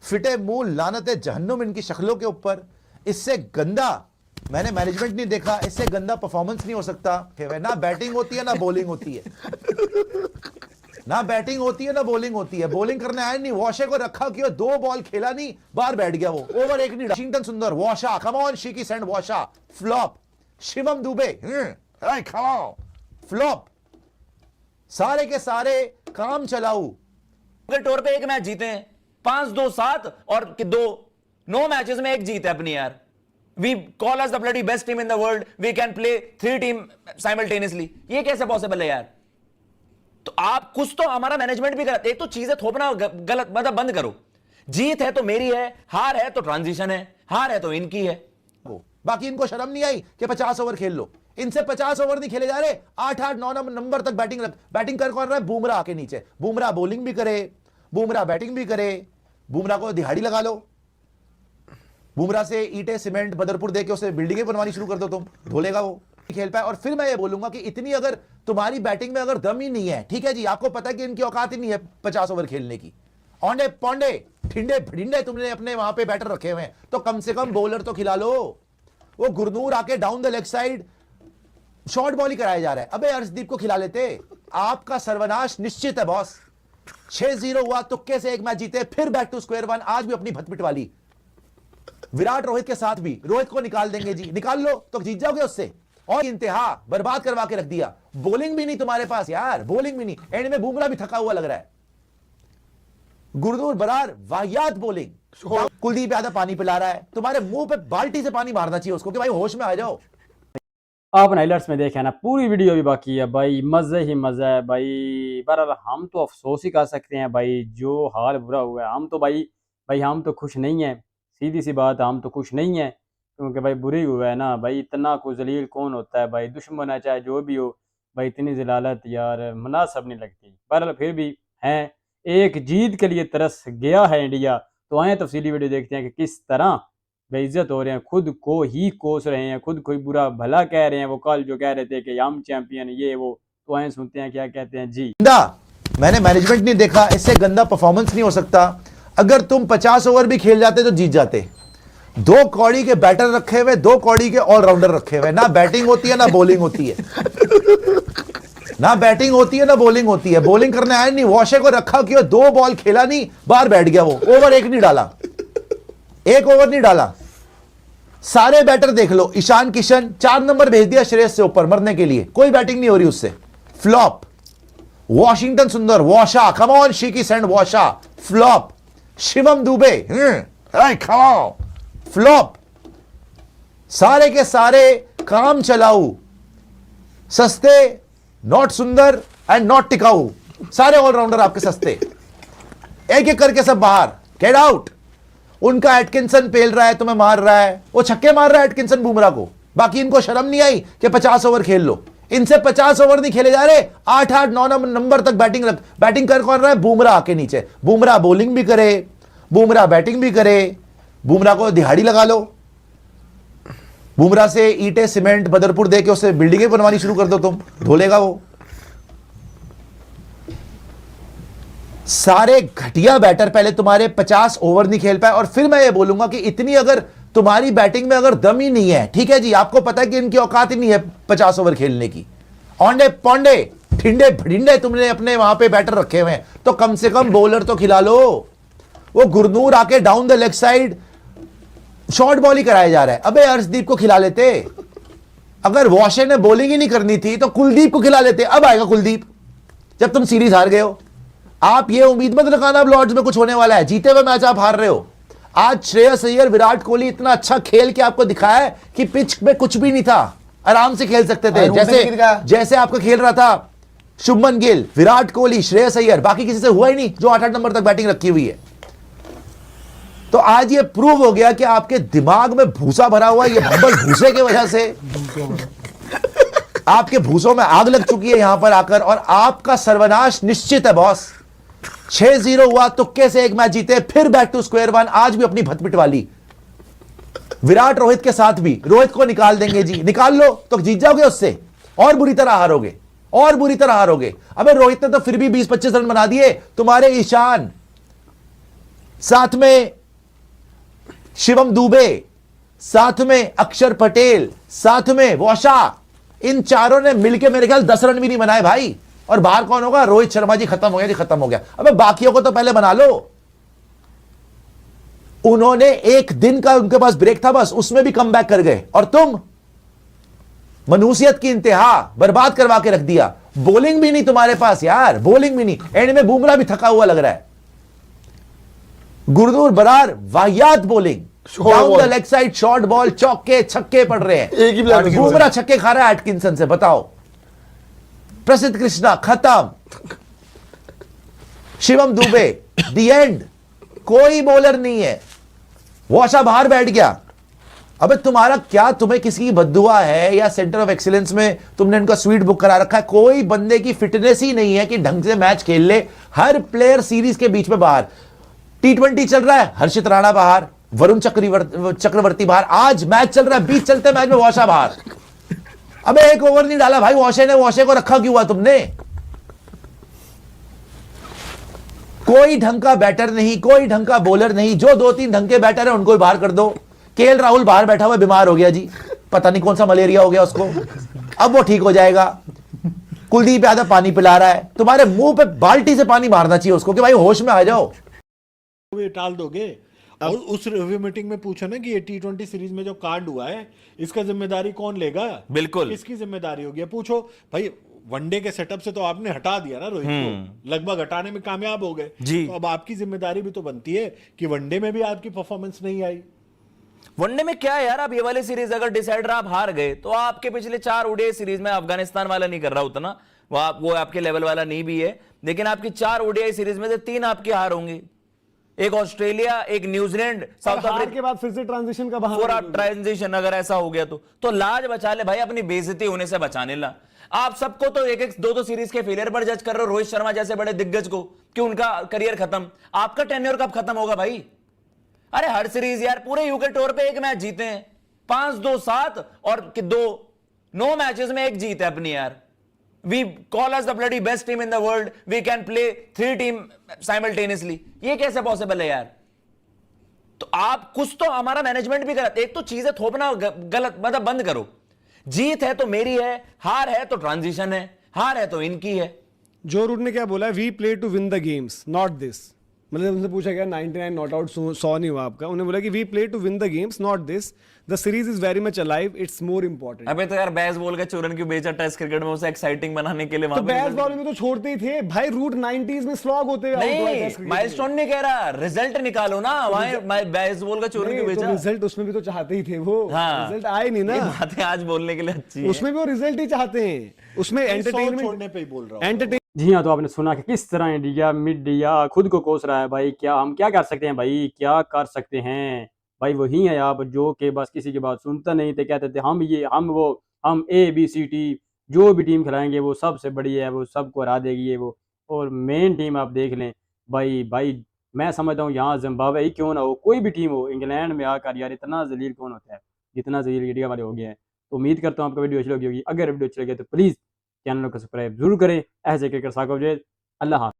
फिटे मुंह लानत जहन्नुम इनकी शक्लों के ऊपर। इससे गंदा मैंने मैनेजमेंट नहीं देखा, इससे गंदा परफॉर्मेंस नहीं हो सकता। ना बैटिंग होती है ना बॉलिंग होती है, ना बैटिंग होती है ना बॉलिंग होती है। बॉलिंग करने आया नहीं, वॉशे को रखा क्यों, 2 बॉल खेला नहीं, बाहर बैठ गया वो, ओवर 1 नहीं। Washington Sundar, Washa come on, cheeky send Washa, flop. Shivam Dube flop. सारे के सारे काम चलाऊ। अगर टूर पे एक मैच जीते हैं 5-2-7 और 9 मैचेस में 1 जीत है अपनी यार। We call us the bloody best team in the world, we can play 3 team simultaneously. ये कैसे पॉसिबल है यार? तो आप कुछ तो हमारा मैनेजमेंट भी गलत। एक तो चीजें थोपना गलत मतलब बंद करो। जीत है तो मेरी है, हार है तो ट्रांजिशन है, हार है तो इनकी है। बाकी इनको शर्म नहीं आई कि 50 ओवर खेल लो। इनसे 50 ओवर नहीं खेले जा रहे, 8-8 9 नंबर तक बैटिंग कर कौन रहा है? बुमराह के नीचे। बुमराह बॉलिंग भी करे, बुमराह बैटिंग भी करे। बुमराह को दिहाड़ी लगा लो, बुमराह से ईंटें सीमेंट बदरपुर देके उसे बिल्डिंगें बनवानी शुरू कर दो, तुम धोलेगा वो, खेल पाए। और फिर मैं ये बोलूंगा कि इतनी अगर तुम्हारी बैटिंग में अगर दम ही नहीं है, ठीक है जी, आपको पता है कि इनकी औकात ही नहीं है 50 ओवर खेलने की, औंडे पौंडे ठिंडे भिंडे तुमने अपने वहां पे बैटर रखे हुए हैं, तो कम से कम बॉलर तो खिला लो। वो गुरनूर आके down the leg side short ball ही कराया जा रहा है। अबे अर्शदीप को खिला लेते। आपका सर्वनाश निश्चित है बॉस। 6-0 हुआ, तुक्के से 1 मैच जीते, फिर बैक टू स्क्वायर 1। आज भी अपनी भत पिटवा ली। विराट रोहित के साथ भी, रोहित को निकाल देंगे जी, निकाल लो तो जीत जाओगे उससे। और इंतहा बर्बाद करवा के रख दिया। बॉलिंग भी नहीं तुम्हारे पास यार, बॉलिंग भी नहीं। एंड में बुमराह भी थका हुआ लग रहा है। गुरनूर बरार वाहियात बॉलिंग। कुलदीप यादव पानी पिला रहा है, तुम्हारे मुंह पे बाल्टी से पानी मारना चाहिए उसको कि भाई होश में आ जाओ। आपने हाइलाइट्स में देखा ना, पूरी वीडियो भी बाकी है भाई, मज़े ही मज़ा है भाई। बहरहाल हम तो अफसोस ही कर सकते हैं भाई, जो हाल बुरा हुआ है। हम तो भाई हम तो खुश नहीं हैं, सीधी सी बात, हम तो खुश नहीं हैं, क्योंकि भाई बुरी हुआ है ना भाई। इतना को जलील कौन होता है भाई, दुश्मन है चाहे जो भी हो भाई, इतनी जलालत यार मुनासिब नहीं लगती। बहरहाल फिर भी हैं, एक जीत के लिए तरस गया है इंडिया। तो आए तफसीली वीडियो देखते हैं कि किस तरह बेइज्जत हो रहे हैं, खुद को ही कोस रहे हैं, खुद को ही बुरा भला कह रहे हैं। वो कल जो कह रहे थे कि हम चैंपियन ये वो, तो आए सुनते हैं क्या कहते हैं जी। मैंने मैनेजमेंट नहीं देखा, इससे गंदा परफॉर्मेंस नहीं हो सकता। अगर तुम 50 ओवर भी खेल जाते तो जीत जाते। 2 कौड़ी के बैटर रखे हुए, 2 कौड़ी के ऑलराउंडर रखे हुए। ना बैटिंग होती है ना बॉलिंग होती है, ना बैटिंग होती है ना बॉलिंग होती है। बॉलिंग करने आया नहीं, वॉशे को रखा क्यों, 2 बॉल खेला नहीं, बाहर बैठ गया वो, ओवर 1 नहीं डाला, 1 ओवर नहीं डाला। सारे बैटर देख लो, ईशान किशन 4 नंबर भेज दिया श्रेयस से ऊपर मरने के लिए, कोई बैटिंग नहीं हो रही उससे, flop. Washington Sundar, Washa come on, cheeky send Washa, flop. Shivam Dube flop. सारे के सारे काम चलाऊ, सस्ते, नॉट सुंदर एंड नॉट टिकाऊ। सारे ऑलराउंडर आपके सस्ते, एक एक करके सब बाहर, गेट आउट। उनका एटकिंसन पेल रहा है, तुम्हें मार रहा है, वो छक्के मार रहा है एटकिंसन बुमराह को। बाकी इनको शर्म नहीं आई कि 50 ओवर खेल लो। इनसे 50 ओवर नहीं खेले जा रहे, 8-8 9 नंबर तक बैटिंग कर कौन रहा है? बुमराह के नीचे। बुमराह बॉलिंग भी करे, बुमराह बैटिंग भी करे। बुमराह को दिहाड़ी लगा लो, बुमराह से ईंटें सीमेंट बदरपुर देके उसे बिल्डिंगें बनवानी शुरू कर दो, तुम धोलेगा वो। सारे घटिया बैटर पहले तुम्हारे 50 ओवर नहीं खेल पाए। और फिर मैं ये बोलूंगा कि इतनी अगर तुम्हारी बैटिंग में अगर दम ही नहीं है, ठीक है जी, आपको पता है कि इनकी औकात ही नहीं है 50 ओवर खेलने की, औंडे पौंडे ठिंडे भिंडे तुमने अपने वहां पे बैटर रखे हुए हैं, तो कम से कम बॉलर तो खिला लो। वो गुरनूर आके down the leg side short ball ही कराया जा रहा है। अबे अर्शदीप को खिला लेते। अगर वॉशे ने बॉलिंग ही नहीं करनी थी तो कुलदीप को खिला लेते। अब आएगा कुलदीप जब तुम सीरीज हार गए हो। आप ये उम्मीद मत रखना अब लॉर्ड्स में कुछ होने वाला है, जीते हुए मैच आप हार रहे हो। आज श्रेयस अय्यर, विराट कोहली इतना अच्छा खेल के आपको दिखाया है कि पिच में कुछ भी नहीं था, आराम से खेल सकते थे, जैसे आपका खेल रहा था शुभमन गिल, विराट कोहली, श्रेयस अय्यर। बाकी किसी से हुआ ही नहीं जो 8-8 नंबर तक बैटिंग रखी हुई है। तो आज ये प्रूव हो गया कि आपके दिमाग में भूसा भरा हुआ है। ये भंबल भूसे की वजह से आपके भूसों में आग लग चुकी है यहां पर आकर, और आपका सर्वनाश निश्चित है बॉस। 6-0 हुआ, तुक्के से 1 मैच जीते, फिर बैक टू स्क्वायर 1। आज भी अपनी भत पिटवा ली। विराट रोहित के साथ भी, रोहित को निकाल देंगे जी, निकाल लो तो जीत जाओगे उससे, और बुरी तरह हारोगे, और बुरी तरह हारोगे। अबे रोहित ने तो फिर भी 20-25 रन बना दिए, तुम्हारे ईशान साथ में शिवम दुबे, साथ में अक्षर पटेल, साथ में वॉशा, इन चारों ने मिलकर मेरे ख्याल 10 रन भी नहीं बनाए भाई। और बाहर कौन होगा? रोहित शर्मा जी खत्म हो गया जी, खत्म हो गया। अबे बाकियों को तो पहले बना लो। उन्होंने एक दिन का उनके पास ब्रेक था बस, उसमें भी कम बैक कर गए। और तुम मनुसियत की इंतहा, बर्बाद करवा के रख दिया। बॉलिंग भी नहीं तुम्हारे पास यार, बॉलिंग भी नहीं। एंड में बुमराह भी थका हुआ लग रहा है। गुरनूर बरार वाहियात bowling, down the leg side short ball, चौके छक्के पड़ रहे हैं। एक ही प्लेयर में बुमराह छक्के खा रहा है एटकिंसन से, बताओ। प्रसिद्ध कृष्णा खत्म, शिवम दुबे दी एंड, कोई बॉलर नहीं है। वॉशा बाहर बैठ गया। अबे तुम्हारा क्या, तुम्हें किसी की बद्दुआ है या सेंटर ऑफ एक्सीलेंस में तुमने इनका स्वीट बुक करा रखा है? कोई बंदे की फिटनेस ही नहीं है कि ढंग से मैच खेल ले। हर प्लेयर सीरीज के बीच में बाहर। T20 चल रहा है, हर्षित राणा बाहर, वरुण चक्रवर्ती बाहर। आज मैच चल रहा है, बीच चलते मैच में वॉशा बाहर। अबे एक ओवर नहीं डाला भाई वॉशे ने, वॉशे को रखा क्यों हुआ तुमने? कोई ढंग का बैटर नहीं, कोई ढंग का बॉलर नहीं। जो 2-3 ढंग के बैटर है उनको भी बाहर कर दो। केएल राहुल बाहर बैठा हुआ बीमार हो गया जी, पता नहीं कौन सा मलेरिया हो गया उसको, अब वो ठीक हो जाएगा। कुलदीप यादव पानी पिला रहा है। तुम्हारे मुंह पे बाल्टी से पानी मारना चाहिए उसको कि भाई होश में आ जाओ। ये टाल दोगे। और उस रिव्यू मीटिंग में पूछो ना कि ये T20 सीरीज में जो कार्ड हुआ है इसका जिम्मेदारी कौन लेगा? बिल्कुल। किसकी जिम्मेदारी होगी? पूछो भाई। वनडे के सेटअप से तो आपने हटा दिया ना रोहित को, लगभग हटाने में कामयाब हो गए जी। तो अब आपकी जिम्मेदारी भी तो बनती है कि वनडे में भी आपकी परफॉर्मेंस नहीं आई। वनडे में क्या यार, आप ये वाली सीरीज अगर डिसाइडर आप हार गए तो आपके पिछले 4 ओडीआई सीरीज में अफगानिस्तान वाला नहीं कर रहा उतना, वो आपके लेवल वाला नहीं भी है, लेकिन आपकी 4 ओडीआई सीरीज में से 3 आपकी हार होंगी। एक ऑस्ट्रेलिया, एक न्यूजीलैंड, साउथ अफ्रीका के बाद फिर से ट्रांजिशन का बहाना पूरा ट्रांजिशन अगर ऐसा हो गया तो लाज बचा ले भाई, अपनी बेइज्जती होने से बचाने ला। आप सबको तो एक 2 सीरीज के फेलियर पर जज कर रहे हो, रोहित शर्मा जैसे बड़े दिग्गज को कि उनका करियर खत्म। आपका टेन्योर कब खत्म होगा भाई? अरे हर सीरीज यार, पूरे यूके टूर पे एक मैच जीते हैं, 5-2-7 और 9 मैचेस में एक जीत है अपनी यार। We call us the bloody best team in the world. We can play 3 teams simultaneously. ये कैसे पॉसिबल है यार? तो आप कुछ तो, हमारा मैनेजमेंट भी गलत। एक तो चीजें थोपना गलत, मतलब बंद करो। जीत है तो मेरी है, हार है तो ट्रांजिशन है, हार है तो इनकी है। जो रूट ने क्या बोला है, we play to win the games not this. मतलब उनसे पूछा गया 99 नॉट आउट 100 नहीं हुआ आपका, उन्होंने बोला कि we play to win the games not this, the series is very much alive, it's more important. अबे तो यार बैस बॉल का चूरन क्यों बेचा टेस्ट क्रिकेट में, उसे एक्साइटिंग बनाने के लिए? तो बैस बॉल में तो छोड़ते ही थे भाई, रूट 90s में स्लॉग होते हुए out हुआ है टेस्ट नहीं, क्रिकेट माइलस्टोन नहीं कह रहा, रिजल्ट निकालो ना। वहां बैस बॉल का चूरन में। क्यों नहीं, बेचा? तो रिजल्ट उसमें भी तो चाहते ही थे वो, हाँ। रिजल्ट आए नहीं ये ना, बातें आज बोलने के लिए अच्छी है। उसमें भी वो रिजल्ट ही चाहते हैं, उसमें एंटरटेनमेंट छोड़ने पे ही बोल रहा हूँ। एंटरटेन। जी हाँ, तो आपने सुना कि किस तरह इंडिया मीडिया खुद को कोस रहा है भाई। क्या हम क्या कर सकते हैं भाई, क्या कर सकते हैं भाई? वही है आप जो कि बस किसी की बात सुनता नहीं थे, कहते थे हम ये हम वो, हम ABCD जो भी टीम खिलाएंगे वो सबसे बड़ी है, वो सबको हरा देगी ये वो। और मेन टीम आप देख लें भाई मैं समझता हूँ यहाँ जिम्बाब्वे ही क्यों ना हो, कोई भी टीम हो, इंग्लैंड में आकर यार इतना जलील कौन होता है जितना जलील इंडिया वाले हो गए हैं। तो उम्मीद करता हूँ आपको वीडियो अच्छी लगी होगी। अगर वीडियो अच्छी लगी तो प्लीज़ चैनल को सब्सक्राइब जरूर करें। ऐसे क्रिकेट साको अल्लाह हाफ़िज़।